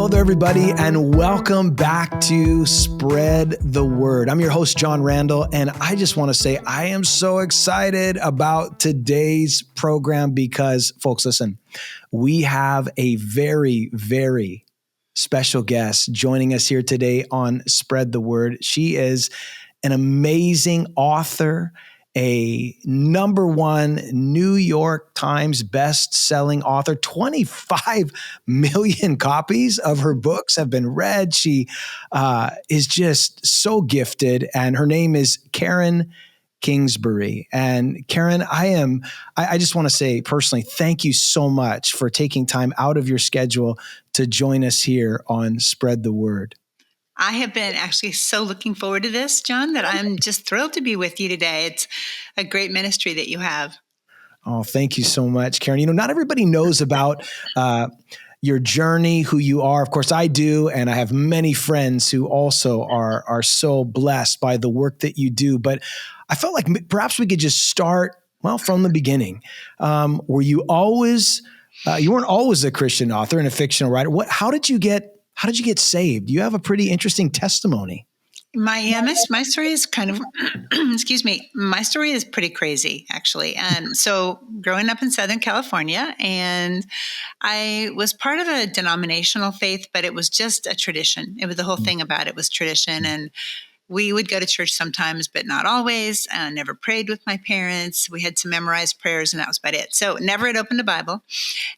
Hello there, everybody, and welcome back to Spread the Word. I'm your host, John Randall, and I just want to say I am so excited about today's program because, folks, listen, we have a very, very special guest joining us here today on Spread the Word. She is an amazing author, a #1 New York Times best-selling author. 25 million copies of her books have been read. She is just so gifted, and her name is Karen Kingsbury. And Karen, I just want to say personally, thank you so much for taking time out of your schedule to join us here on Spread the Word. I have been actually so looking forward to this, John, that I'm just thrilled to be with you today. It's a great ministry that you have. Oh, thank you so much, Karen. You know, not everybody knows about your journey, who you are. Of course, I do, and I have many friends who also are so blessed by the work that you do. But I felt like perhaps we could just start, from the beginning. Were you always, you weren't always a Christian author and a fictional writer. How did you get saved? You have a pretty interesting testimony. My story is kind of, excuse me, my story is pretty crazy, actually. And so growing up in Southern California, and I was part of a denominational faith, but it was just a tradition. It was the whole thing about it was tradition. And we would go to church sometimes, but not always. I never prayed with my parents. We had some memorized prayers, and that was about it. So never had opened a Bible.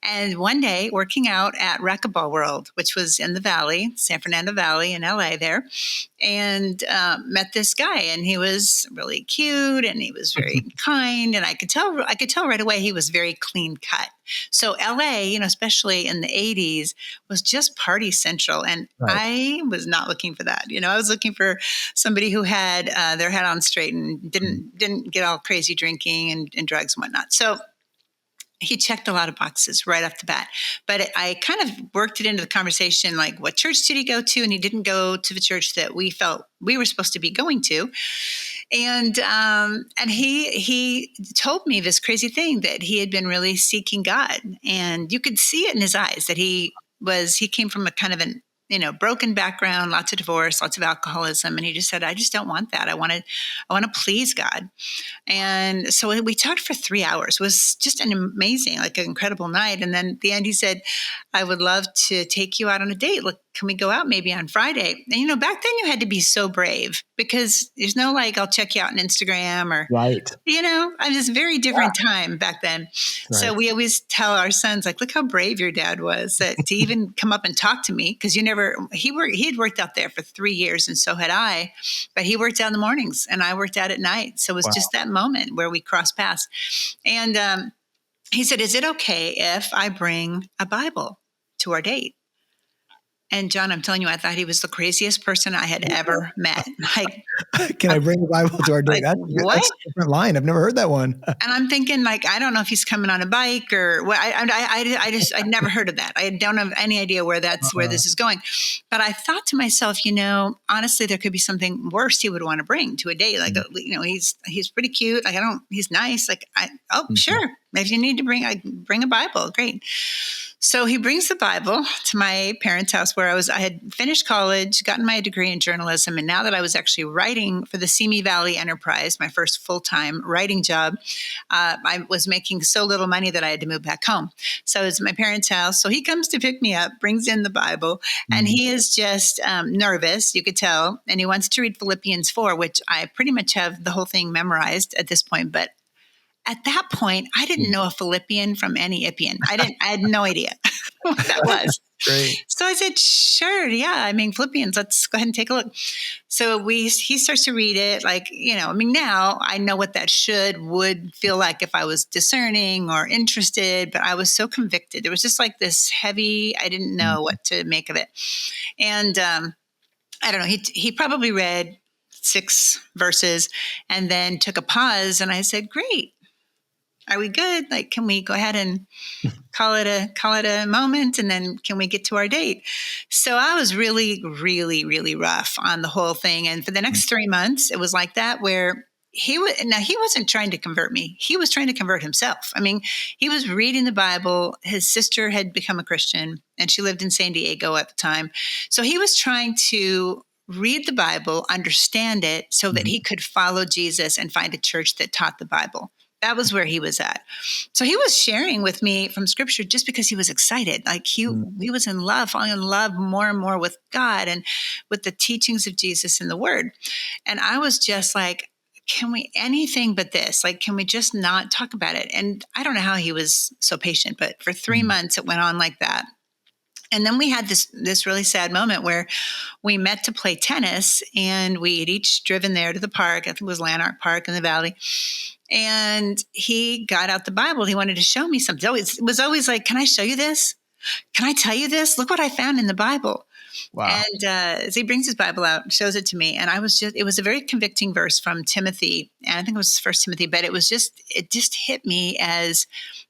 And one day, working out at Racquetball World, which was in the Valley, San Fernando Valley in LA there, and met this guy, and he was really cute, and he was very kind, and I could tell right away he was very clean cut. So LA, especially in the 80s, was just party central. And right. I was not looking for that. I was looking for somebody who had their head on straight and didn't get all crazy drinking and drugs and whatnot. So he checked a lot of boxes right off the bat. But I kind of worked it into the conversation, like what church did he go to? And he didn't go to the church that we felt we were supposed to be going to. And he told me this crazy thing that he had been really seeking God. And you could see it in his eyes that he came from a kind of an broken background, lots of divorce, lots of alcoholism. And he just said, I just don't want that. I want to please God. And so we talked for 3 hours. It was just an amazing, like an incredible night. And then at the end, he said, I would love to take you out on a date. Look, can we go out maybe on Friday? And, back then you had to be so brave because there's no like, I'll check you out on Instagram or, right. I was a very different time back then. Right. So we always tell our sons, like, look how brave your dad was to even come up and talk to me. Cause he had worked out there for 3 years and so had I, but he worked out in the mornings and I worked out at night. So it was just that moment where we crossed paths. And he said, is it okay if I bring a Bible to our date? And John, I'm telling you, I thought he was the craziest person I had ever met. Like, can I bring a Bible to our date? Like, that's a different line. I've never heard that one. And I'm thinking, like, I don't know if he's coming on a bike or what. I'd never heard of that. I don't have any idea where this is going. But I thought to myself, honestly, there could be something worse he would want to bring to a date. Like, he's pretty cute. Like, he's nice. Like, sure. If you need to bring a Bible, great. So he brings the Bible to my parents' house where I had finished college, gotten my degree in journalism. And now that I was actually writing for the Simi Valley Enterprise, my first full-time writing job, I was making so little money that I had to move back home. So it was at my parents' house. So he comes to pick me up, brings in the Bible, and he is just nervous, you could tell. And he wants to read Philippians 4, which I pretty much have the whole thing memorized at this point. But at that point, I didn't know a Philippian from any Ippian. I had no idea what that was. Great. So I said, sure, yeah. Philippians, let's go ahead and take a look. So he starts to read it like, now I know what that would feel like if I was discerning or interested, but I was so convicted. There was just like this heavy, I didn't know what to make of it. And I don't know, he probably read 6 verses and then took a pause. And I said, great. Are we good? Like, can we go ahead and call it a moment? And then can we get to our date? So I was really, really, really rough on the whole thing. And for the next 3 months, it was like that where he wasn't trying to convert me. He was trying to convert himself. I mean, he was reading the Bible. His sister had become a Christian and she lived in San Diego at the time. So he was trying to read the Bible, understand it so that he could follow Jesus and find a church that taught the Bible. That was where he was at. So he was sharing with me from scripture just because he was excited. Like he was in love, falling in love more and more with God and with the teachings of Jesus and the word. And I was just like, can we anything but this? Like, can we just not talk about it? And I don't know how he was so patient, but for 3 months it went on like that. And then we had this really sad moment where we met to play tennis, and we had each driven there to the park. I think it was Lanark Park in the Valley. And he got out the Bible. He wanted to show me something. It was always like, can I show you this? Can I tell you this? Look what I found in the Bible. Wow. And as he brings his Bible out, shows it to me. And it was a very convicting verse from Timothy. And I think it was First Timothy, but it just hit me as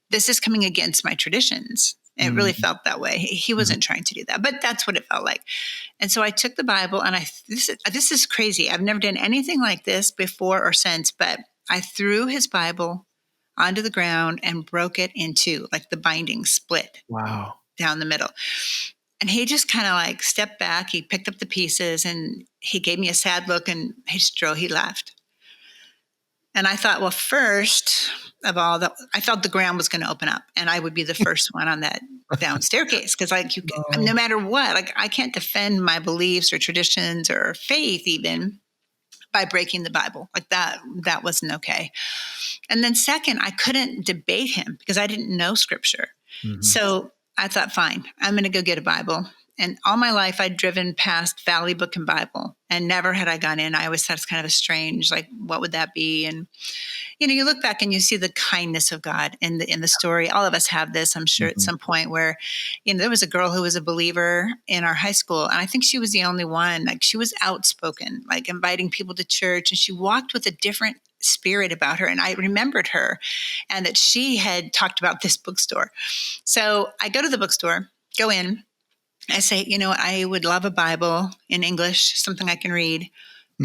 this is coming against my traditions. It really felt that way. He wasn't trying to do that, but that's what it felt like. And so I took the Bible, and this is crazy. I've never done anything like this before or since, but I threw his Bible onto the ground and broke it in two, like the binding split. Wow. Down the middle. And he just kind of like stepped back. He picked up the pieces and he gave me a sad look, and he left. And I thought, well, first of all, I felt the ground was going to open up and I would be the first one on that down staircase. Cause no matter what, like I can't defend my beliefs or traditions or faith even by breaking the Bible. Like that wasn't okay. And then second, I couldn't debate him because I didn't know scripture. So I thought, fine, I'm going to go get a Bible. And all my life, I'd driven past Valley Book and Bible, and never had I gone in. I always thought it's kind of a strange, like, what would that be? And, you look back and you see the kindness of God in the story. All of us have this, I'm sure, at some point where, there was a girl who was a believer in our high school. And I think she was the only one. Like, she was outspoken, like inviting people to church. And she walked with a different spirit about her. And I remembered her, and that she had talked about this bookstore. So I go to the bookstore, go in. I say, I would love a Bible in English, something I can read.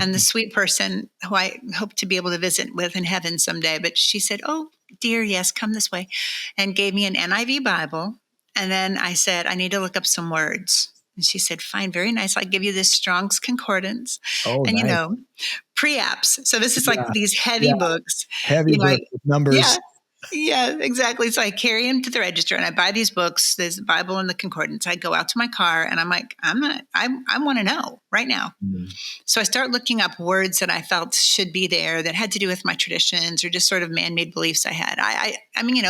And the sweet person who I hope to be able to visit with in heaven someday, but she said, oh, dear, yes, come this way, and gave me an NIV Bible. And then I said, I need to look up some words. And she said, fine, very nice. I'll give you this Strong's Concordance. Oh, and, nice. Preapps. So this is like these heavy books. Heavy books with numbers. Yeah, exactly. So I carry them to the register and I buy these books. There's the Bible and the Concordance. I go out to my car and I'm like, I want to know right now. So I start looking up words that I felt should be there that had to do with my traditions or just sort of man-made beliefs I had. I mean,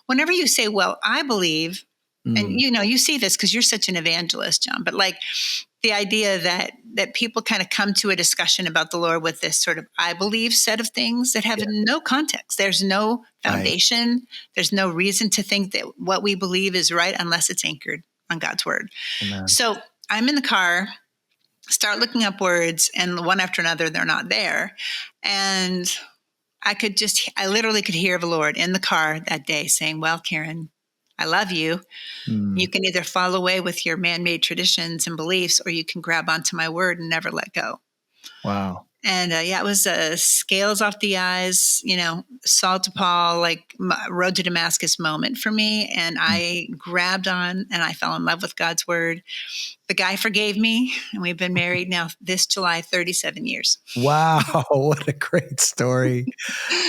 whenever you say, well, I believe, and you see this because you're such an evangelist, John, but like the idea that people kind of come to a discussion about the Lord with this sort of I believe set of things that have no context. There's no foundation. Right. There's no reason to think that what we believe is right unless it's anchored on God's word. Amen. So I'm in the car, start looking up words, and one after another, they're not there. And I literally could hear the Lord in the car that day saying, well, Karen, I love you. You can either fall away with your man-made traditions and beliefs, or you can grab onto my word and never let go. Wow. And it was scales off the eyes, Saul to Paul, like road to Damascus moment for me. And I grabbed on and I fell in love with God's word. The guy forgave me, and we've been married now this July, 37 years. Wow. What a great story.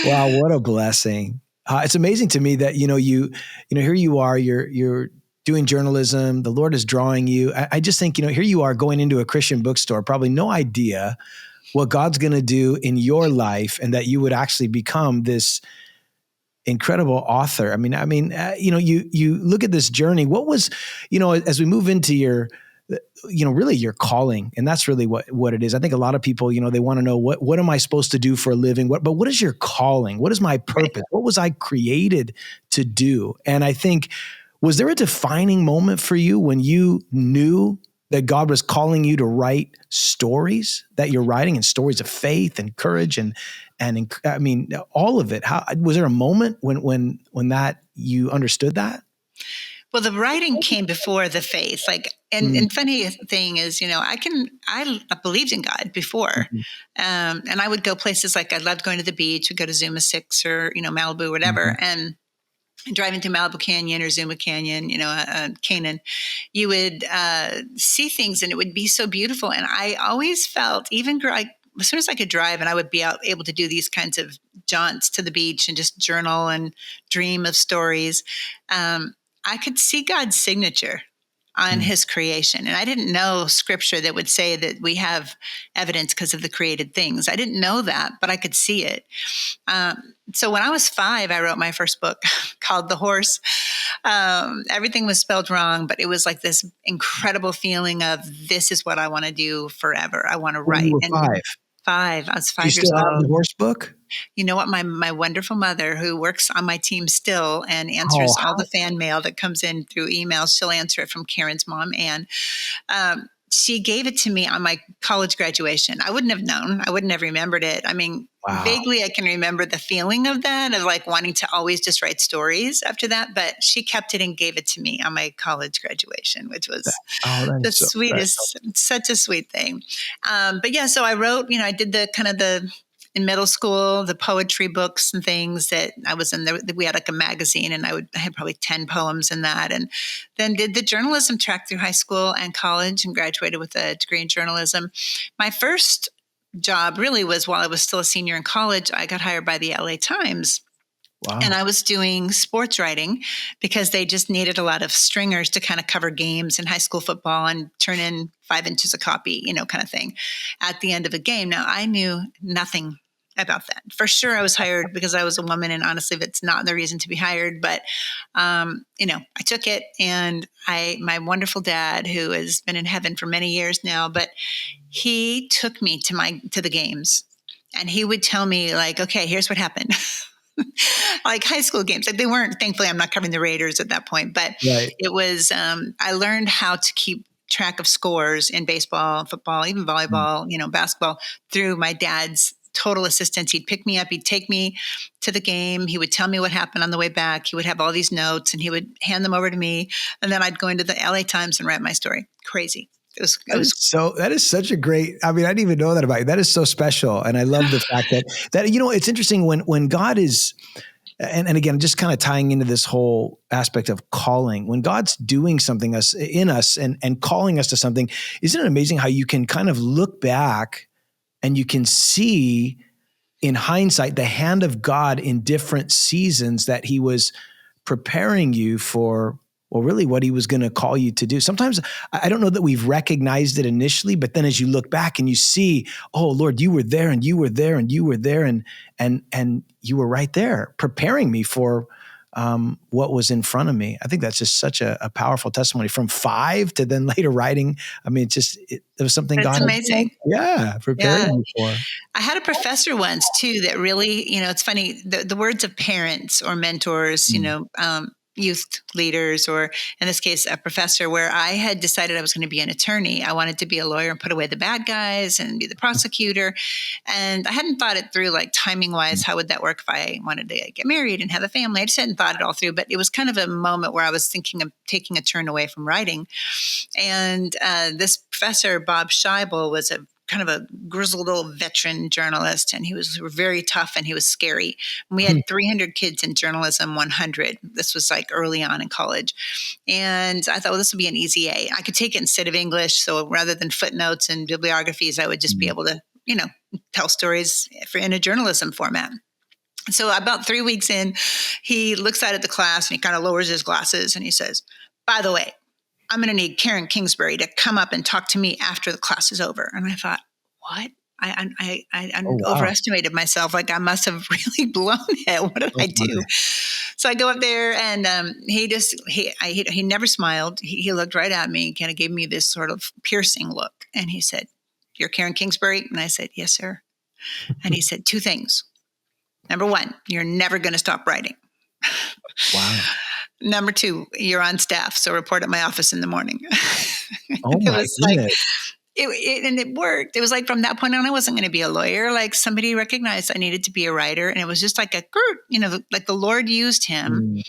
Wow. What a blessing. It's amazing to me that, here you are, you're doing journalism. The Lord is drawing you. I just think, here you are going into a Christian bookstore, probably no idea what God's going to do in your life, and that you would actually become this incredible author. I mean, you look at this journey. What was, as we move into your, really your calling, and that's really what it is. I think a lot of people, they want to know what am I supposed to do for a living? But what is your calling? What is my purpose? What was I created to do? And I think, was there a defining moment for you when you knew that God was calling you to write stories that you're writing, and stories of faith and courage and I mean, all of it? How was there a moment when that you understood that? Well, the writing came before the faith. Like, Mm, and funny thing is, I believed in God before. mhm, And I would go places like I loved going to the beach, would go to Zuma 6 or, Malibu, mhm. whatever. And driving through Malibu Canyon or Zuma Canyon, Canaan, you would see things and it would be so beautiful. And I always felt, as soon as I could drive and I would be able to do these kinds of jaunts to the beach and just journal and dream of stories, I could see God's signature on Mm. his creation. And I didn't know scripture that would say that we have evidence because of the created things. I didn't know that, but I could see it. So when I was 5, I wrote my first book called The Horse. Everything was spelled wrong, but it was like this incredible feeling of this is what I want to do forever. I want to When you write. were And 5, 5, I was do you 5 years still have the old. horse book? You know what? My wonderful mother, who works on my team still and Oh, answers all the fan mail that comes in through emails, she'll answer it from Karen's mom, Ann. She gave it to me on my college graduation. I wouldn't have known. I wouldn't have remembered it. I mean, wow. vaguely I can remember the feeling of that, of like wanting to always just write stories after that. But she kept it and gave it to me on my college graduation, which That was that the is so special. sweetest, such a sweet thing. But yeah, so I wrote, I did the kind of in middle school, the poetry books and things that I was in there. We had like a magazine and I had probably 10 poems in that. And then did the journalism track through high school and college and graduated with a degree in journalism. My first job really was while I was still a senior in college. I got hired by the LA Times. And Wow. I was doing sports writing because they just needed a lot of stringers to kind of cover games in high school football and turn in 5 inches of copy, kind of thing at the end of a game. Now, I knew nothing about that. For sure, I was hired because I was a woman, and honestly, that's not the reason to be hired. But, I took it, and my wonderful dad, who has been in heaven for many years now, but he took me to the games, and he would tell me like, okay, here's what happened. Like high school games. Like they weren't, thankfully, I'm not covering the Raiders at that point, but Right. it was, I learned how to keep track of scores in baseball, football, even Mm. volleyball, basketball through my dad's total assistance. He'd pick me up, he'd take me to the game, he would tell me what happened on the way back, he would have all these notes and he would hand them over to me. And then I'd go into the LA Times and write my story. Crazy. It was That is such a great, I mean, I didn't even know that about you. That is so special. And I love the fact that it's interesting when God is, and again, just kind of tying into this whole aspect of calling, when God's doing something in us and calling us to something, isn't it amazing how you can kind of look back and you can see in hindsight the hand of God in different seasons that he was preparing you for, well, really what he was going to call you to do. Sometimes I don't know that we've recognized it initially, but then as you look back and you see, oh Lord, you were there and you were there and you were there and you were right there preparing me for what was in front of me. I think that's just such a powerful testimony from 5 to then later writing. I mean, it was something That's God amazing. had, prepared Yeah. me for. I had a professor once too that really, it's funny, the words of parents or mentors, Mm. youth leaders, or in this case, a professor, where I had decided I was going to be an attorney. I wanted to be a lawyer and put away the bad guys and be the prosecutor. And I hadn't thought it through, like timing wise, how would that work if I wanted to get married and have a family? I just hadn't thought it all through, but it was kind of a moment where I was thinking of taking a turn away from writing. And this professor, Bob Scheibel, was a kind of a grizzled old veteran journalist, and he was very tough and he was scary. And we had 300 kids in journalism, 100. This was like early on in college. And I thought, well, this would be an easy A. I could take it instead of English. So rather than footnotes and bibliographies, I would just be able to, tell stories in a journalism format. So about 3 weeks in, he looks out at the class and he kind of lowers his glasses and he says, by the way, I'm going to need Karen Kingsbury to come up and talk to me after the class is over. And I thought, what? I Oh, wow. overestimated myself. Like I must have really blown it. What did Oh, I do? my. So I go up there and he never smiled. He looked right at me, kind of gave me this sort of piercing look. And he said, you're Karen Kingsbury? And I said, yes, sir. And he said 2 things. Number 1, you're never going to stop writing. Wow. Number 2, you're on staff, so report at my office in the morning. Oh It my was like, goodness. And it worked. It was like from that point on, I wasn't going to be a lawyer. Like somebody recognized I needed to be a writer, and it was just like like the Lord used him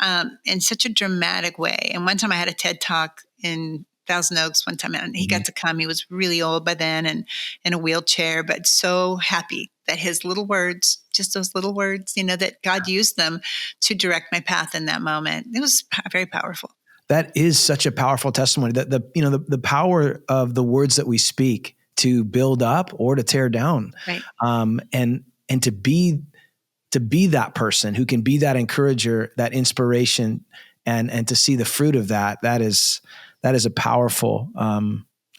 Mm. in such a dramatic way. And one time I had a TED Talk in Thousand Oaks one time, and he got to come. He was really old by then and in a wheelchair, but so happy that his little words, just those little words, that God used them to direct my path in that moment. It was very powerful. That is such a powerful testimony, that the power of the words that we speak to build up or to tear down. Right. And to be that person who can be that encourager, that inspiration, and to see the fruit of that is a powerful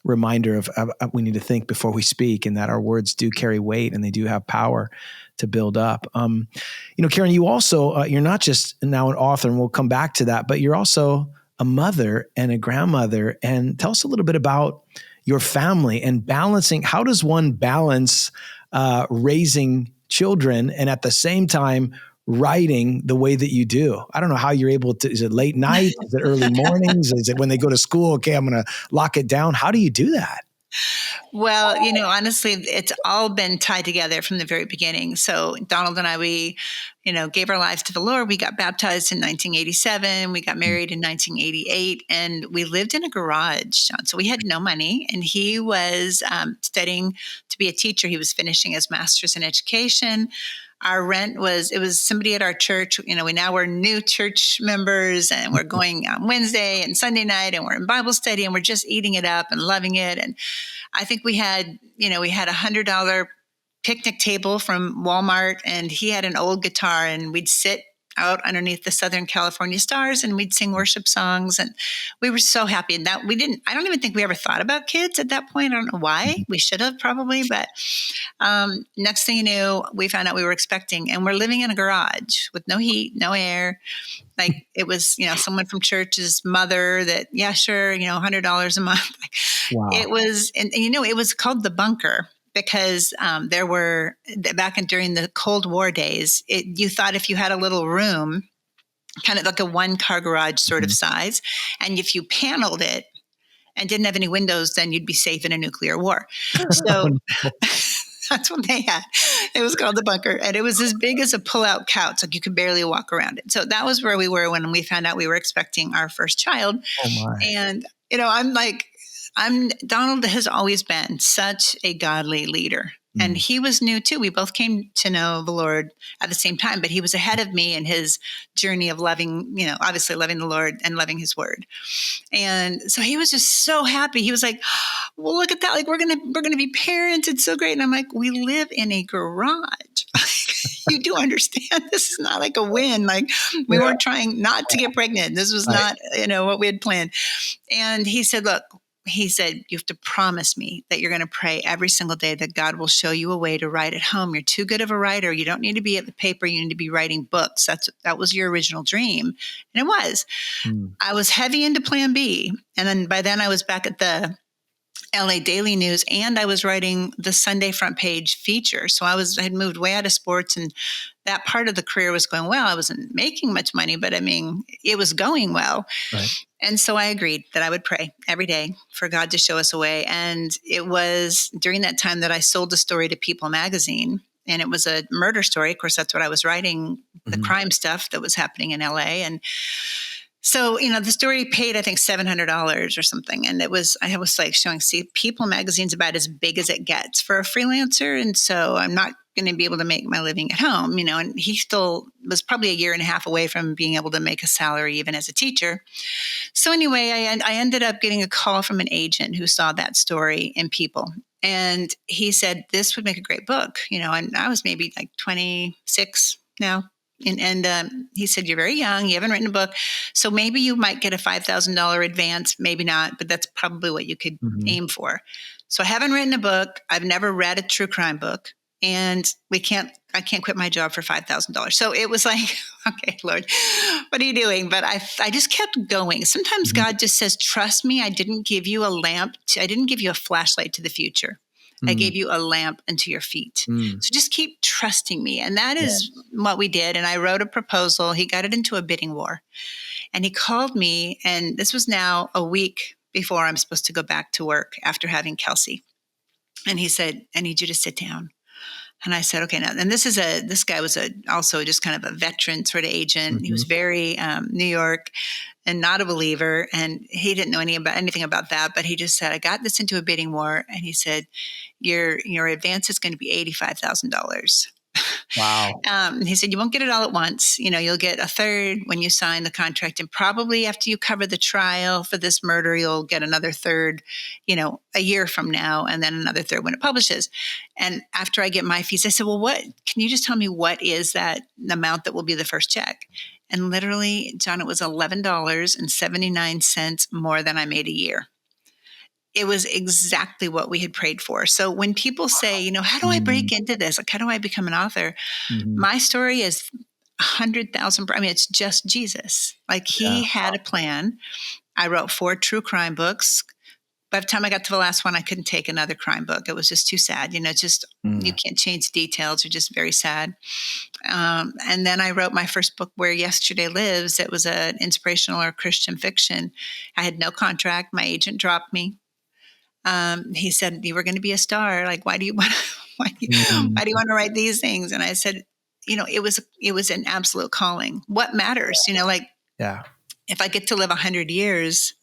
reminder of we need to think before we speak, and that our words do carry weight and they do have power to build up. Karen, you also, you're not just now an author, and we'll come back to that, but you're also a mother and a grandmother. And tell us a little bit about your family and balancing. How does one balance raising children and at the same time writing the way that you do? I don't know how you're able to. Is it late night? Is it early mornings? Is it when they go to school? Okay, I'm going to lock it down. How do you do that? Well, honestly, it's all been tied together from the very beginning. So Donald and I, we, gave our lives to the Lord. We got baptized in 1987. We got married in 1988, and we lived in a garage, John. So we had no money, and he was studying to be a teacher. He was finishing his master's in education. Our rent it was somebody at our church. We now we're new church members, and we're going on Wednesday and Sunday night, and we're in Bible study, and we're just eating it up and loving it. And I think we had $100 picnic table from Walmart, and he had an old guitar, and we'd sit out underneath the Southern California stars and we'd sing worship songs, and we were so happy. And that I don't even think we ever thought about kids at that point. I don't know why. We should have probably, but next thing you knew, we found out we were expecting, and we're living in a garage with no heat, no air. Like it was, someone from church's mother that, yeah, sure, $100 a month. Wow. It was, and it was called the bunker, because there were, during the Cold War days, you thought if you had a little room, kind of like a one-car garage sort of size, and if you paneled it and didn't have any windows, then you'd be safe in a nuclear war. So that's what they had. It was called the bunker, and it was as big as a pull-out couch. Like you could barely walk around it. So that was where we were when we found out we were expecting our first child. Oh my. And, Donald has always been such a godly leader. And he was new too. We both came to know the Lord at the same time, but he was ahead of me in his journey of loving, obviously loving the Lord and loving his word. And so he was just so happy. He was like, well, look at that. Like we're going to be parents. It's so great. And I'm like, we live in a garage. You do understand this is not like a win. Like we weren't trying not to get pregnant. This was not, what we had planned. And he said, look, you have to promise me that you're going to pray every single day that God will show you a way to write at home. You're too good of a writer. You don't need to be at the paper. You need to be writing books. That was your original dream. And it was. I was heavy into Plan B. And then by then I was back at the LA Daily News, and I was writing the Sunday front page feature. So I had moved way out of sports, and that part of the career was going well. I wasn't making much money, but it was going well. Right. And so I agreed that I would pray every day for God to show us a way. And it was during that time that I sold a story to People magazine, and it was a murder story. Of course, that's what I was writing, the crime stuff that was happening in LA. And so, the story paid, I think, $700 or something. And I was like showing, see, People magazine's about as big as it gets for a freelancer. And so I'm not going to be able to make my living at home, and he still was probably a year and a half away from being able to make a salary even as a teacher. So anyway, I ended up getting a call from an agent who saw that story in People. And he said, this would make a great book, and I was maybe like 26 now. And he said, you're very young. You haven't written a book. So maybe you might get a $5,000 advance, maybe not, but that's probably what you could aim for. So I haven't written a book. I've never read a true crime book. And I can't quit my job for $5,000. So it was like, okay, Lord, what are you doing? But I just kept going. Sometimes God just says, trust me. I didn't give you a lamp. I didn't give you a flashlight to the future. I gave you a lamp unto your feet. So just keep trusting me. And that is what we did. And I wrote a proposal. He got it into a bidding war. And he called me, and this was now a week before I'm supposed to go back to work after having Kelsey. And he said, I need you to sit down. And I said, okay, now, and this guy was also just kind of a veteran sort of agent. Mm-hmm. He was very New York and not a believer. And he didn't know anything about that, but he just said, I got this into a bidding war. And he said, your advance is going to be $85,000. Wow. He said, you won't get it all at once. You'll get a third when you sign the contract. And probably after you cover the trial for this murder, you'll get another third, a year from now, and then another third when it publishes. And after I get my fees, I said, well, can you just tell me what is that amount that will be the first check? And literally, John, it was $11.79 more than I made a year. It was exactly what we had prayed for. So when people say, how do I break into this? Like, how do I become an author? Mm-hmm. My story is 100,000. I mean, it's just Jesus. Like, he had a plan. I wrote 4 true crime books. By the time I got to the last one, I couldn't take another crime book. It was just too sad. You can't change details. They're just very sad. And then I wrote my first book, Where Yesterday Lives. It was an inspirational or Christian fiction. I had no contract. My agent dropped me. He said, you were going to be a star. Like, why do you want to write these things? And I said, it was an absolute calling. What matters? If I get to live 100 years,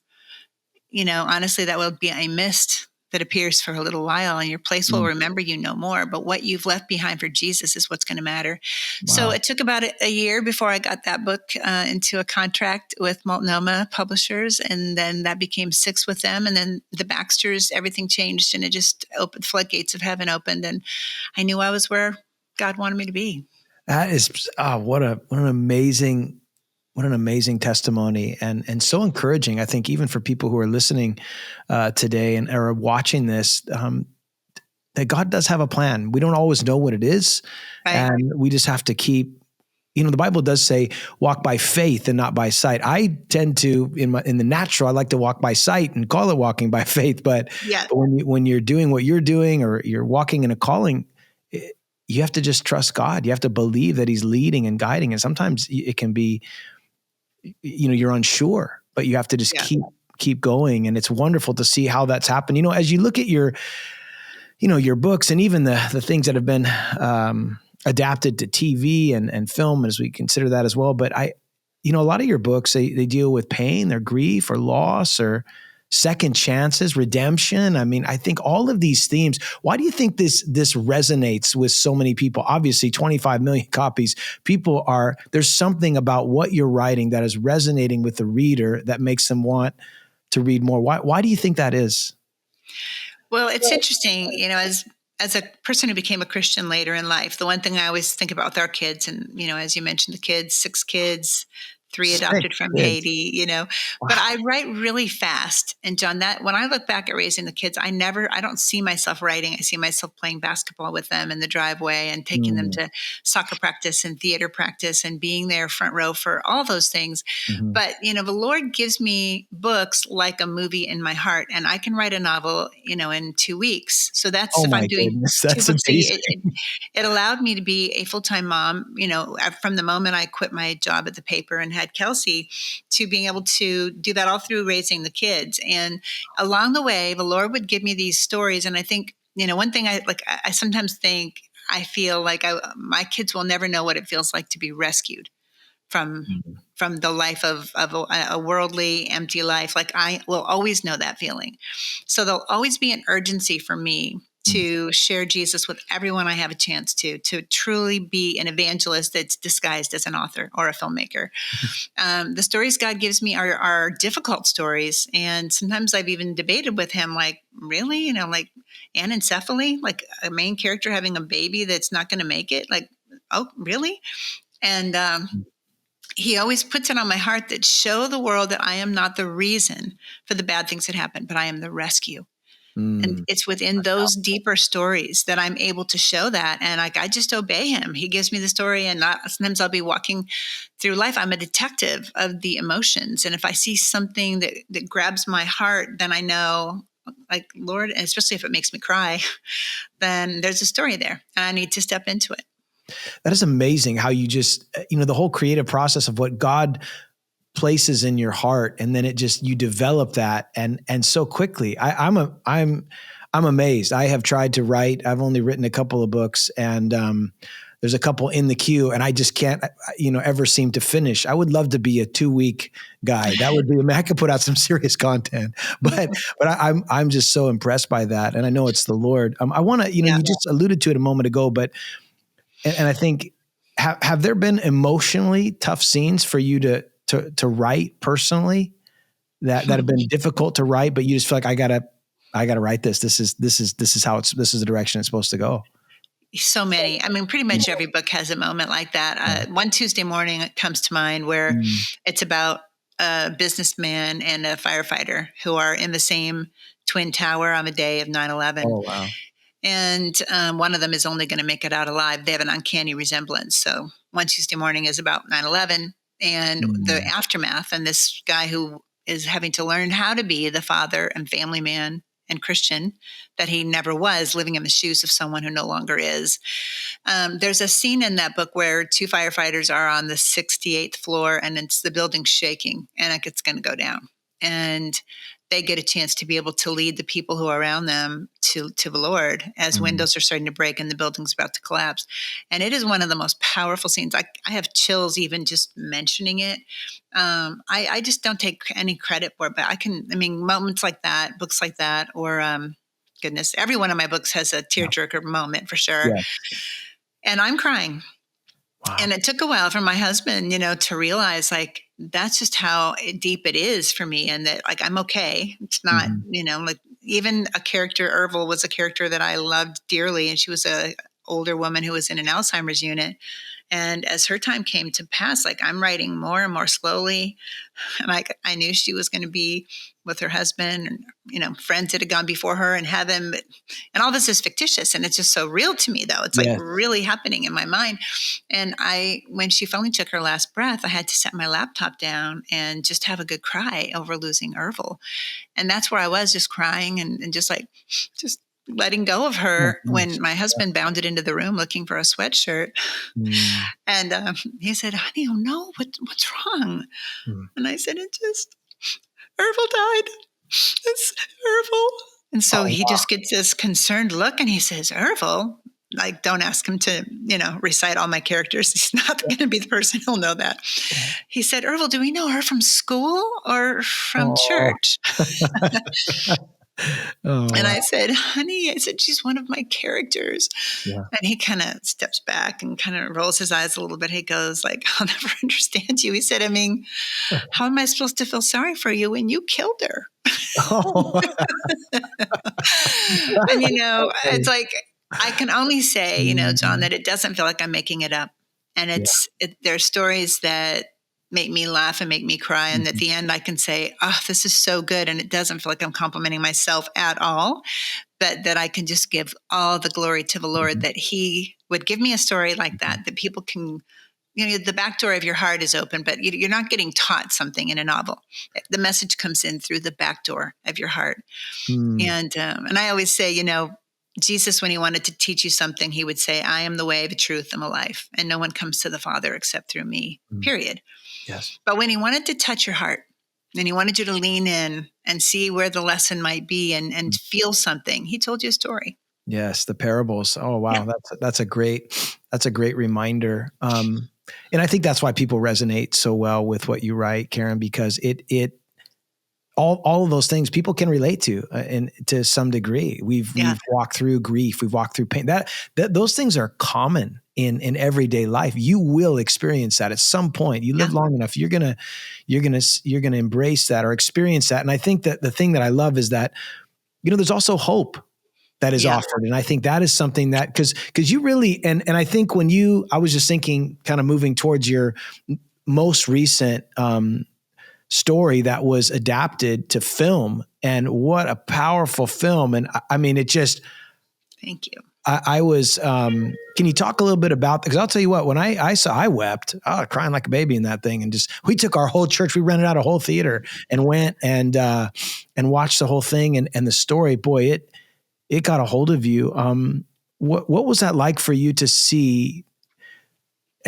honestly, that will be a mist that appears for a little while, and your place will remember you no more. But what you've left behind for Jesus is what's going to matter. Wow. So it took about a year before I got that book into a contract with Multnomah Publishers, and then that became 6 with them. And then the Baxters, everything changed, and it just opened, floodgates of heaven opened, and I knew I was where God wanted me to be. That is what an amazing testimony, and so encouraging. I think even for people who are listening today and are watching this, that God does have a plan. We don't always know what it is, right. And we just have to keep. The Bible does say, "Walk by faith and not by sight." I tend to, in the natural, I like to walk by sight and call it walking by faith. But when you're doing what you're doing, or you're walking in a calling, you have to just trust God. You have to believe that He's leading and guiding. And sometimes it can be, you're unsure, but you have to just keep going. And it's wonderful to see how that's happened. As you look at your books, and even the things that have been adapted to TV and film, as we consider that as well. But a lot of your books, they deal with pain or grief or loss or second chances, redemption. I mean, I think all of these themes, why do you think this resonates with so many people? Obviously, 25 million copies. There's something about what you're writing that is resonating with the reader that makes them want to read more. Why do you think that is? Well, it's interesting, as a person who became a Christian later in life, the one thing I always think about with our kids, and, as you mentioned, the kids, 6 kids, 3 adopted from Haiti, Wow. But I write really fast. And John, that when I look back at raising the kids, I don't see myself writing. I see myself playing basketball with them in the driveway and taking them to soccer practice and theater practice and being there front row for all those things. Mm-hmm. But, the Lord gives me books like a movie in my heart, and I can write a novel, in 2 weeks. So that's, if I'm doing 2 books, it allowed me to be a full-time mom, from the moment I quit my job at the paper and had Kelsey, to being able to do that all through raising the kids. And along the way, the Lord would give me these stories. And I think, one thing I sometimes think, I feel like my kids will never know what it feels like to be rescued from the life of a worldly, empty life. Like, I will always know that feeling. So there'll always be an urgency for me to share Jesus with everyone I have a chance to truly be an evangelist that's disguised as an author or a filmmaker. The stories God gives me are difficult stories. And sometimes I've even debated with him, like, really, like anencephaly, like a main character having a baby that's not going to make it. Like, oh, really? And he always puts it on my heart that show the world that I am not the reason for the bad things that happen, but I am the rescue. And it's within those deeper stories that I'm able to show that. And I just obey him. He gives me the story, and sometimes I'll be walking through life. I'm a detective of the emotions. And if I see something that grabs my heart, then I know, like, Lord, and especially if it makes me cry, then there's a story there and I need to step into it. That is amazing how you just, the whole creative process of what God places in your heart, and then you develop that, and so quickly. I'm amazed. I have tried to write. I've only written a couple of books, and there's a couple in the queue, and I just can't, ever seem to finish. I would love to be a 2-week guy. That would be, I could put out some serious content, but I'm just so impressed by that. And I know it's the Lord. I want to, you just alluded to it a moment ago, but, and I think, have there been emotionally tough scenes for you to write personally that have been difficult to write, but you just feel like I gotta write this. This is the direction it's supposed to go. So many. I mean, pretty much every book has a moment like that. One Tuesday morning comes to mind where it's about a businessman and a firefighter who are in the same twin tower on the day of 9/11. Oh, wow. And one of them is only going to make it out alive. They have an uncanny resemblance. So One Tuesday Morning is about 9/11 and the aftermath, and this guy who is having to learn how to be the father and family man and Christian that he never was, living in the shoes of someone who no longer is. There's a scene in that book where 2 firefighters are on the 68th floor, and it's the building shaking, and like it's going to go down. And they get a chance to be able to lead the people who are around them to the Lord as windows are starting to break and the building's about to collapse. And it is one of the most powerful scenes. I have chills even just mentioning it. I just don't take any credit for it, but moments like that, books like that, or goodness, every one of my books has a tearjerker moment for sure. Yeah. And I'm crying. Wow. And it took a while for my husband, to realize like, that's just how deep it is for me. And that like, I'm okay. It's not, like even a character, Ervil was a character that I loved dearly. And she was a older woman who was in an Alzheimer's unit. And as her time came to pass, like I'm writing more and more slowly. And I knew she was going to be with her husband and, friends that had gone before her in heaven. And all this is fictitious. And it's just so real to me, though. It's like really happening in my mind. And when she finally took her last breath, I had to set my laptop down and just have a good cry over losing Ervil. And that's where I was, just crying and just letting go of her when my husband bounded into the room looking for a sweatshirt. And he said, "Honey, oh no, what's wrong?" And I said, Ervil died. It's Ervil. And so he just gets this concerned look and he says, "Ervil?" Like, don't ask him to, recite all my characters. He's not going to be the person who'll know that. He said, "Ervil, do we know her from school or from church?" And I said, "Honey," "she's one of my characters." Yeah. And he kind of steps back and kind of rolls his eyes a little bit. He goes like, "I'll never understand you." He said, "How am I supposed to feel sorry for you when you killed her?" And, it's like, I can only say, John, that it doesn't feel like I'm making it up. And there's stories that make me laugh and make me cry. And at the end, I can say, "Oh, this is so good." And it doesn't feel like I'm complimenting myself at all, but that I can just give all the glory to the Lord that he would give me a story like that people can, the back door of your heart is open, but you're not getting taught something in a novel. The message comes in through the back door of your heart. And I always say, Jesus, when he wanted to teach you something, he would say, "I am the way, the truth, and the life. And no one comes to the Father except through me," period. Yes. But when he wanted to touch your heart and he wanted you to lean in and see where the lesson might be and feel something, he told you a story. Yes. The parables. Oh, wow. Yeah. That's a great reminder. And I think that's why people resonate so well with what you write, Karen, because all of those things people can relate to, and to some degree. We've walked through grief, we've walked through pain. That those things are common in everyday life. You will experience that at some point. You live long enough, you're gonna embrace that or experience that. And I think that the thing that I love is that there's also hope that is offered, and I think that is something that because you really and I think I was just thinking, kind of moving towards your most recent story that was adapted to film, and what a powerful film. And I mean, it just, thank you. I was, can you talk a little bit about, because I'll tell you what, when I wept, crying like a baby in that thing. And we took our whole church, we rented out a whole theater and went and watched the whole thing. And the story, boy, it got a hold of you. What was that like for you to see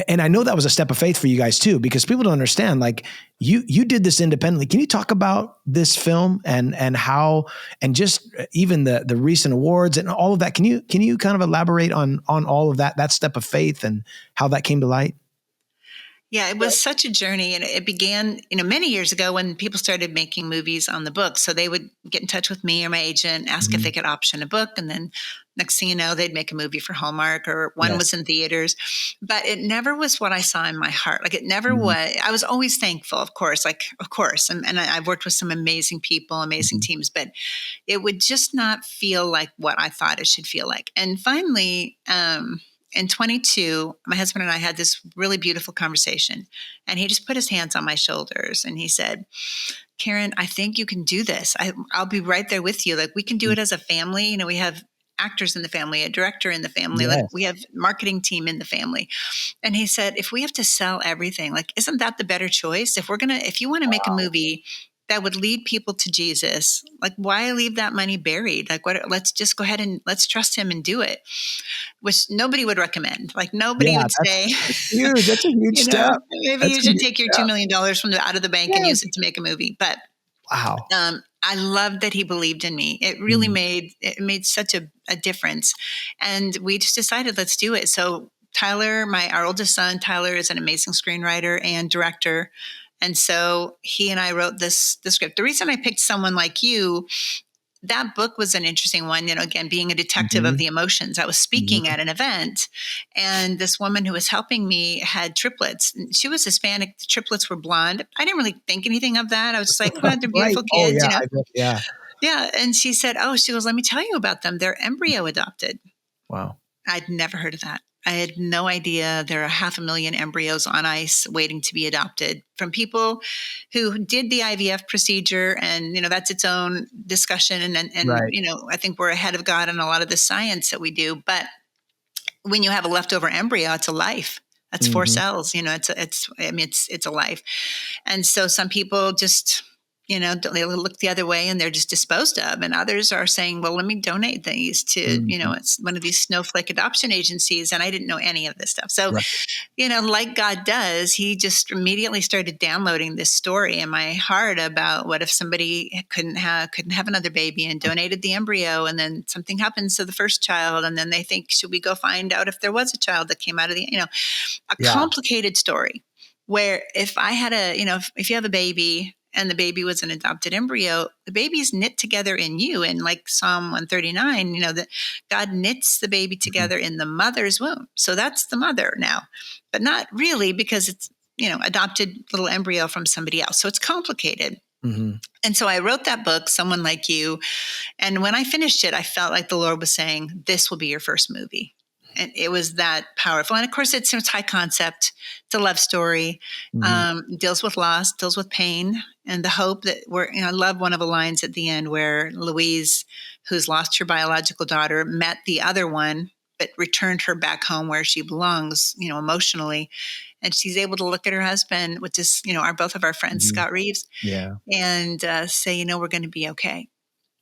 And I know that was a step of faith for you guys too, because people don't understand, like you did this independently. Can you talk about this film and how, and just even the recent awards and all of that? Can you kind of elaborate on all of that step of faith and how that came to light? Yeah, it was such a journey, and it began, many years ago when people started making movies on the book. So they would get in touch with me or my agent, ask if they could option a book, and then next thing you know, they'd make a movie for Hallmark, or one was Yes. in theaters. But it never was what I saw in my heart. Like, it never Mhm. was. I was always thankful, of course, and I've worked with some amazing people, amazing Mhm. teams, but it would just not feel like what I thought it should feel like. And finally, in 22, my husband and I had this really beautiful conversation, and he just put his hands on my shoulders and he said, Karen, I think you can do this. I'll be right there with you. Like, we can do it as a family. We have actors in the family, a director in the family, like we Yes. have marketing team in the family. And he said, if we have to sell everything, like, isn't that the better choice? If you want to make a movie that would lead people to Jesus, like, why leave that money buried? Like, let's just go ahead and let's trust him and do it, which nobody would recommend. Like, nobody Yeah, would say, that's huge. That's a huge step. maybe That's you a should huge take your $2 step. million from out of the bank and use Yes. it to make a movie. But Wow. I love that he believed in me. It really Mm. made such a difference. And we just decided, let's do it. So Tyler, our oldest son, Tyler, is an amazing screenwriter and director. And so he and I wrote the script. The reason I picked someone like you, that book was an interesting one. Again, being a detective of Mhm. the emotions. I was speaking Mhm. at an event, and this woman who was helping me had triplets. She was Hispanic. The triplets were blonde. I didn't really think anything of that. I was just like, well, they're Right. beautiful Oh kids, yeah. I bet. Yeah. Yeah. And she said, she goes, let me tell you about them. They're embryo adopted. Wow. I'd never heard of that. I had no idea there are 500,000 embryos on ice waiting to be adopted from people who did the IVF procedure. And, that's its own discussion. And Right. I think we're ahead of God in a lot of the science that we do. But when you have a leftover embryo, it's a life. That's four Mhm. cells. It's a life. And so some people just, they look the other way and they're just disposed of. And others are saying, well, let me donate these to, Mhm. it's one of these snowflake adoption agencies. And I didn't know any of this stuff. So, Right. like God does, he just immediately started downloading this story in my heart about what if somebody couldn't have another baby and donated the embryo, and then something happens to the first child, and then they think, should we go find out if there was a child that came out of a Yeah. complicated story, where if I had if you have a baby and the baby was an adopted embryo, the baby's knit together in you. And like Psalm 139, that God knits the baby Mhm. together in the mother's womb. So that's the mother now, but not really, because it's, adopted little embryo from somebody else. So it's complicated. Mhm. And so I wrote that book, Someone Like You. And when I finished it, I felt like the Lord was saying, this will be your first movie. And it was that powerful. And of course, it's high concept. It's a love story. Mhm. Deals with loss, deals with pain, and the hope that I love one of the lines at the end where Louise, who's lost her biological daughter, met the other one, but returned her back home where she belongs, emotionally. And she's able to look at her husband, which is, both of our friends, Mhm. Scott Reeves, Yeah. and say, we're going to be okay.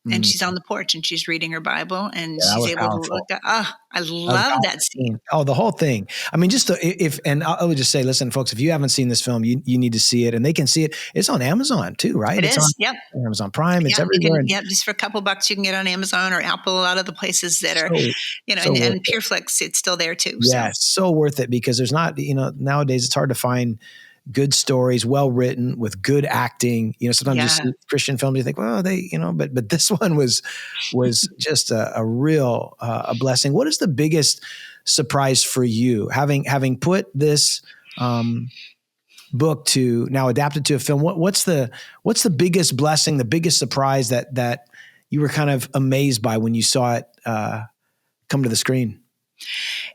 And Mm. she's on the porch and she's reading her Bible and Yeah, that she's was able to powerful. look at, I That was a love that powerful scene. scene. Oh, the whole thing. I mean, just if, and I would just say, listen, folks, if you haven't seen this film, you need to see it, and they can see it. It's on Amazon too, right? It It's on is. Yep. Amazon Prime. It's Yeah. You everywhere. can, And just for a couple bucks, you can get on Amazon or Apple, a lot of the places that are, so, so worth and it. PureFlix, it's still there too. So Yes, so worth it, because there's not, nowadays it's hard to find good stories, well written, with good acting. Sometimes you yeah. see Christian films, you think, well, but this one was just a real a blessing. What is the biggest surprise for you, having put this book to now adapted to a film? What's the biggest blessing, the biggest surprise that you were kind of amazed by when you saw it come to the screen?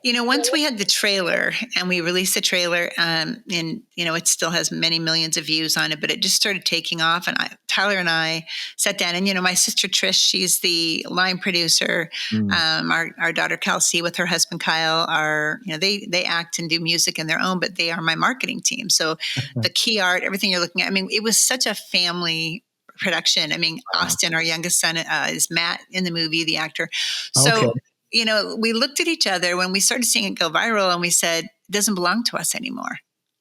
Once we had the trailer and we released the trailer, and it still has many millions of views on it, but it just started taking off. And Tyler and I sat down, and my sister Trish, she's the line producer. Mm. Our daughter Kelsey with her husband Kyle are, they act and do music in their own, but they are my marketing team. So the key art, everything you're looking at. I mean, it was such a family production. I mean, Wow. Austin, our youngest son, is Matt in the movie, the actor. Okay. So we looked at each other when we started seeing it go viral, and we said, doesn't belong to us anymore.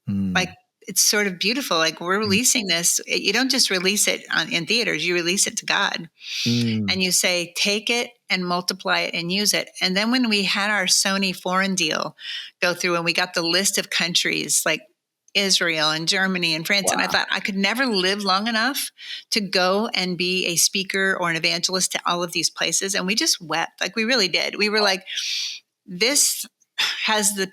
Like, it's sort of beautiful. Like, we're releasing this. You don't just release it in theaters, you release it to God. And you say, take it and multiply it and use it. And then when we had our Sony foreign deal go through and we got the list of countries like Israel and Germany and France, and I thought I could never live long enough to go and be a speaker or an evangelist to all of these places. And we just wept. Like, we really did. We were like, this has the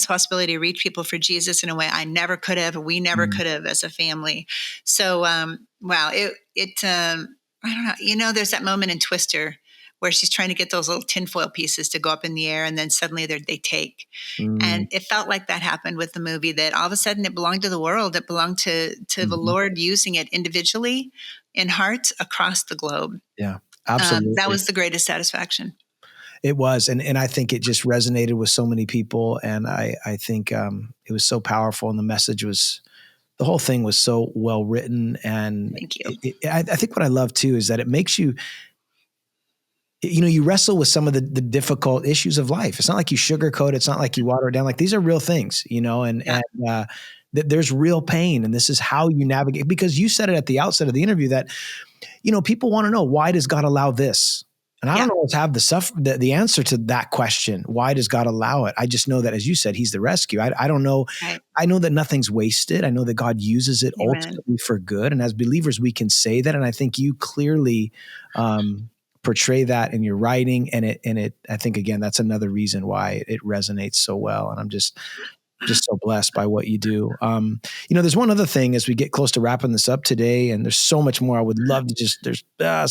possibility to reach people for Jesus in a way I never could have, we never could have as a family. So, wow, I don't know. You know, there's that moment in Twister where she's trying to get those little tinfoil pieces to go up in the air, and then suddenly they take. And it felt like that happened with the movie, that all of a sudden it belonged to the world. It belonged to the Lord, using it individually in hearts across the globe. Yeah, absolutely. That was the greatest satisfaction. It was. And I think it just resonated with so many people. And I think it was so powerful. And the message was, the whole thing was so well written. And thank you. I think what I love too is that it makes you, you wrestle with some of the difficult issues of life. It's not like you sugarcoat it. It's not like you water it down. Like, these are real things, and there's real pain. And this is how you navigate, because you said it at the outset of the interview that, people want to know, why does God allow this? And I don't always have the answer to that question. Why does God allow it? I just know that, as you said, he's the rescue. I don't know. Right. I know that nothing's wasted. I know that God uses it ultimately for good. And as believers, we can say that. And I think you clearly portray that in your writing. And I think, again, that's another reason why it resonates so well. And I'm just so blessed by what you do. There's one other thing as we get close to wrapping this up today, and there's so much more I would love to there's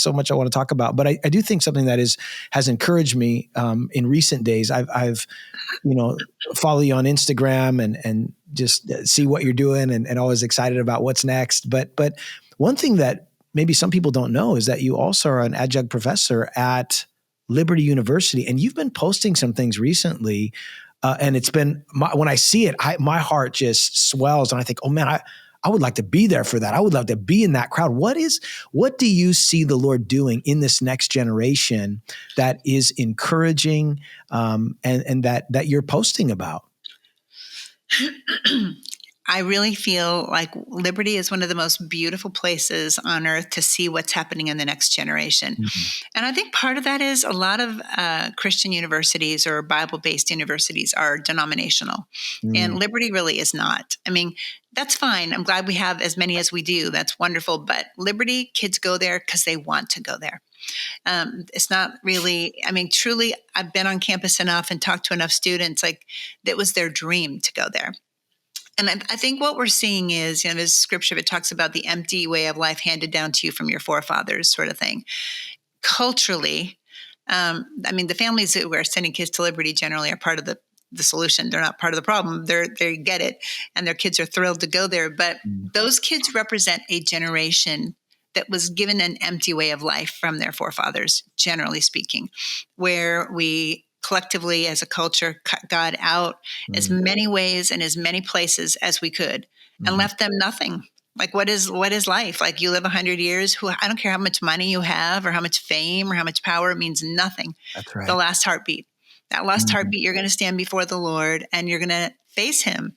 so much I want to talk about, but I do think something that has encouraged me in recent days. I've follow you on Instagram and just see what you're doing and always excited about what's next. But one thing that maybe some people don't know is that you also are an adjunct professor at Liberty University, and you've been posting some things recently. And it's been, when I see it, my heart just swells, and I think, oh man, I would like to be there for that. I would love to be in that crowd. What do you see the Lord doing in this next generation that is encouraging, and that you're posting about? I really feel like Liberty is one of the most beautiful places on earth to see what's happening in the next generation. And I think part of that is a lot of Christian universities or Bible-based universities are denominational. And Liberty really is not. I mean, that's fine. I'm glad we have as many as we do. That's wonderful. But Liberty, kids go there because they want to go there. It's not really, truly, I've been on campus enough and talked to enough students, like, that was their dream to go there. And I think what we're seeing is, there's scripture that talks about the empty way of life handed down to you from your forefathers, sort of thing. Culturally, the families who are sending kids to Liberty generally are part of the solution. They're not part of the problem. They get it, and their kids are thrilled to go there. But those kids represent a generation that was given an empty way of life from their forefathers, generally speaking, where we collectively as a culture cut God out as many ways and as many places as we could, and left them nothing. Like, what is life? Like, you live 100 years. I don't care how much money you have or how much fame or how much power, it means nothing. That's right. The last heartbeat. That last heartbeat, you're going to stand before the Lord and you're going to face him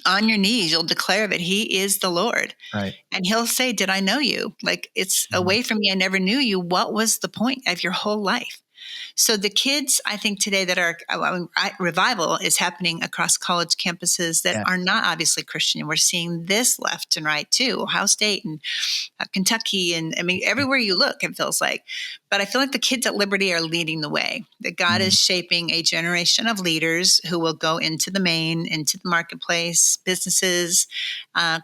on your knees. You'll declare that he is the Lord. Right. And he'll say, did I know you? Like, it's away from me. I never knew you. What was the point of your whole life? So the kids, I think today that are, revival is happening across college campuses that are not obviously Christian. We're seeing this left and right too, Ohio State and Kentucky. And everywhere you look, it feels like. But I feel like the kids at Liberty are leading the way, that God is shaping a generation of leaders who will go into the marketplace, businesses,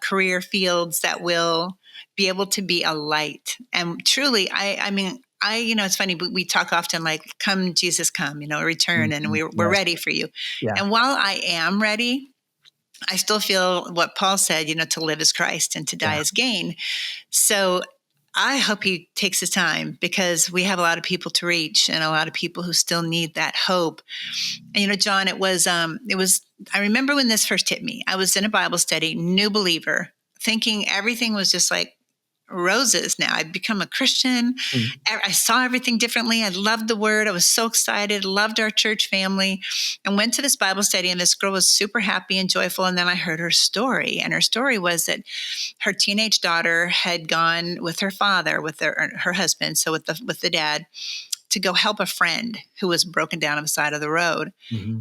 career fields that will be able to be a light. And truly, it's funny, we talk often like, come Jesus, come, return, and we're ready for you. Yeah. And while I am ready, I still feel what Paul said, to live is Christ and to die is gain. So I hope he takes his time, because we have a lot of people to reach and a lot of people who still need that hope. And, John, it was, I remember when this first hit me, I was in a Bible study, new believer, thinking everything was just like roses now. I'd become a Christian. I saw everything differently. I loved the word. I was so excited, loved our church family, and went to this Bible study. And this girl was super happy and joyful. And then I heard her story. And her story was that her teenage daughter had gone with her father, with her husband, so with the dad, to go help a friend who was broken down on the side of the road.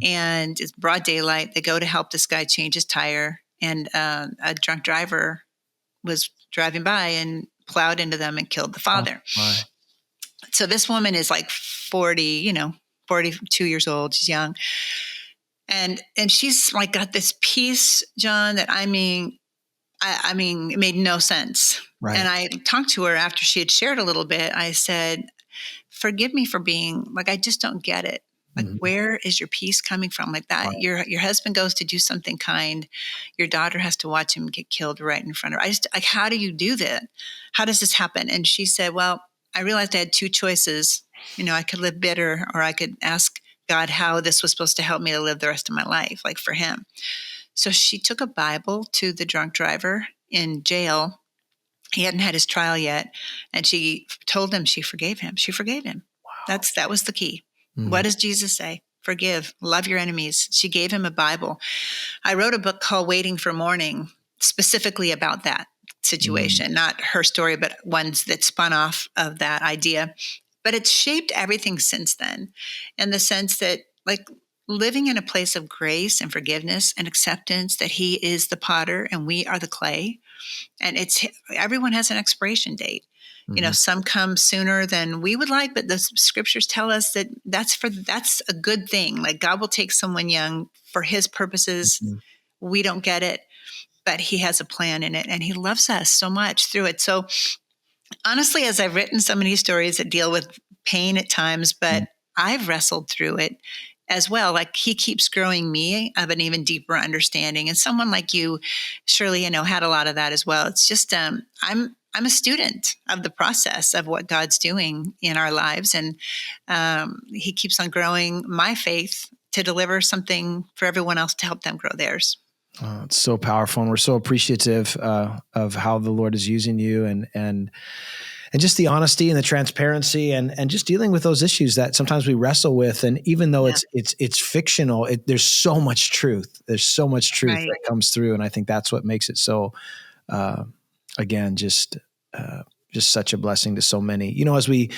And it's broad daylight. They go to help this guy change his tire. And a drunk driver was driving by and plowed into them and killed the father. So this woman is like 40, 42 years old. She's young. And she's like got this peace, John, that I mean, it made no sense. Right. And I talked to her after she had shared a little bit. I said, forgive me for being like, I just don't get it. Like, where is your peace coming from? Like that, your husband goes to do something kind. Your daughter has to watch him get killed right in front of her. Like, how do you do that? How does this happen? And she said, well, I realized I had two choices. I could live bitter, or I could ask God how this was supposed to help me to live the rest of my life, like for him. So she took a Bible to the drunk driver in jail. He hadn't had his trial yet. And she told him she forgave him. She forgave him. Wow. That was the key. What does Jesus say? Forgive, love your enemies. She gave him a Bible. I wrote a book called Waiting for Morning, specifically about that situation, not her story, but ones that spun off of that idea. But it's shaped everything since then, in the sense that, like, living in a place of grace and forgiveness and acceptance that he is the potter and we are the clay. And everyone has an expiration date. Some come sooner than we would like, but the scriptures tell us that that's a good thing. Like, God will take someone young for his purposes. We don't get it, but he has a plan in it, and he loves us so much through it. So honestly, as I've written so many stories that deal with pain at times, but I've wrestled through it as well. Like, he keeps growing me of an even deeper understanding. And someone like you, surely, had a lot of that as well. It's just, I'm a student of the process of what God's doing in our lives. And he keeps on growing my faith to deliver something for everyone else to help them grow theirs. It's so powerful. And we're so appreciative of how the Lord is using you and just the honesty and the transparency and just dealing with those issues that sometimes we wrestle with. And even though it's fictional, there's so much truth. There's so much truth that comes through. And I think that's what makes it so, again, just such a blessing to so many. As we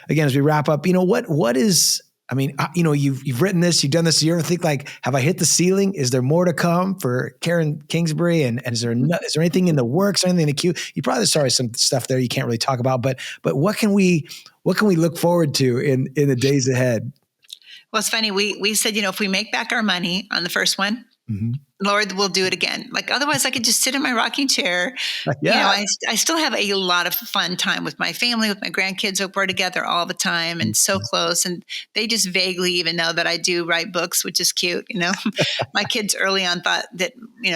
wrap up, what is, you've written this, you've done this. You ever think, like, have I hit the ceiling? Is there more to come for Karen Kingsbury? And is there anything in the works, anything in the queue? You probably saw some stuff there you can't really talk about, but what can we look forward to in the days ahead? Well, it's funny. We said, if we make back our money on the first one, Lord, we'll do it again. Like, otherwise I could just sit in my rocking chair. I still have a lot of fun time with my family, with my grandkids. We're together all the time and so close. And they just vaguely even know that I do write books, which is cute. My kids early on thought that,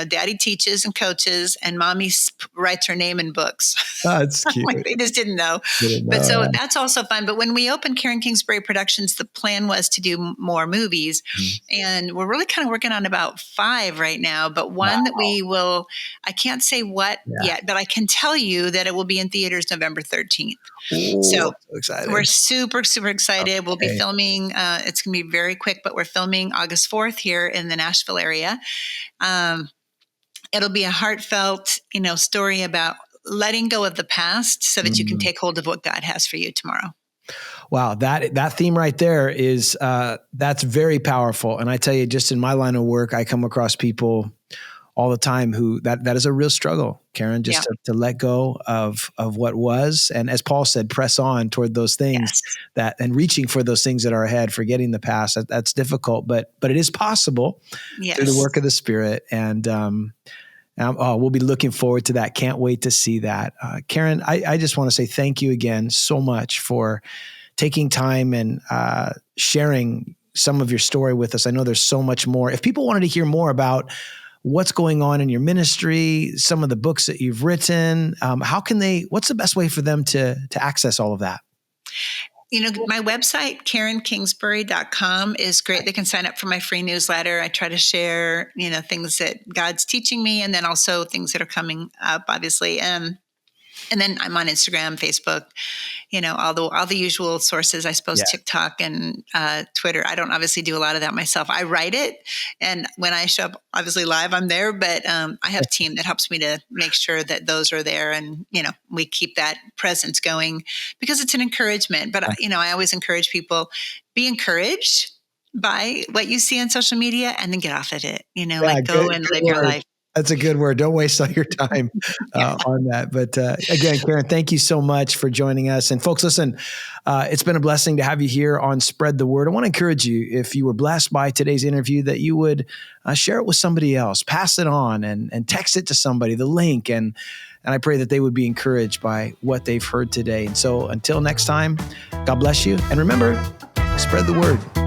daddy teaches and coaches and mommy writes her name in books. Oh, that's cute. Like, they just didn't know. But so that's also fun. But when we opened Karen Kingsbury Productions, the plan was to do more movies. And we're really kind of working on about 5 right now, but one that we will, I can't say what yet, but I can tell you that it will be in theaters November 13th. Ooh, so excited. We're super, super excited. Okay. We'll be filming, it's going to be very quick, but we're filming August 4th here in the Nashville area. It'll be a heartfelt, story about letting go of the past so that you can take hold of what God has for you tomorrow. Wow, that theme right there is that's very powerful. And I tell you, just in my line of work, I come across people all the time who that is a real struggle, Karen, just to let go of what was. And as Paul said, press on toward those things and reaching for those things that are ahead, forgetting the past. That's difficult, but it is possible through the work of the Spirit. And we'll be looking forward to that. Can't wait to see that. Karen, I just want to say thank you again so much for taking time and sharing some of your story with us. I know there's so much more. If people wanted to hear more about what's going on in your ministry, some of the books that you've written, what's the best way for them to access all of that? My website, KarenKingsbury.com, is great. They can sign up for my free newsletter. I try to share, things that God's teaching me, and then also things that are coming up, obviously. And then I'm on Instagram, Facebook, all the usual sources, I suppose, Yeah. TikTok and Twitter. I don't obviously do a lot of that myself. I write it. And when I show up, obviously live, I'm there, but I have a team that helps me to make sure that those are there. And, we keep that presence going because it's an encouragement. But, I always encourage people, be encouraged by what you see on social media and then get off of it, go and live your life. That's a good word. Don't waste all your time on that. But again, Karen, thank you so much for joining us. And folks, listen, it's been a blessing to have you here on Spread the Word. I want to encourage you, if you were blessed by today's interview, that you would share it with somebody else, pass it on and text it to somebody, the link. And I pray that they would be encouraged by what they've heard today. And so until next time, God bless you. And remember, spread the word.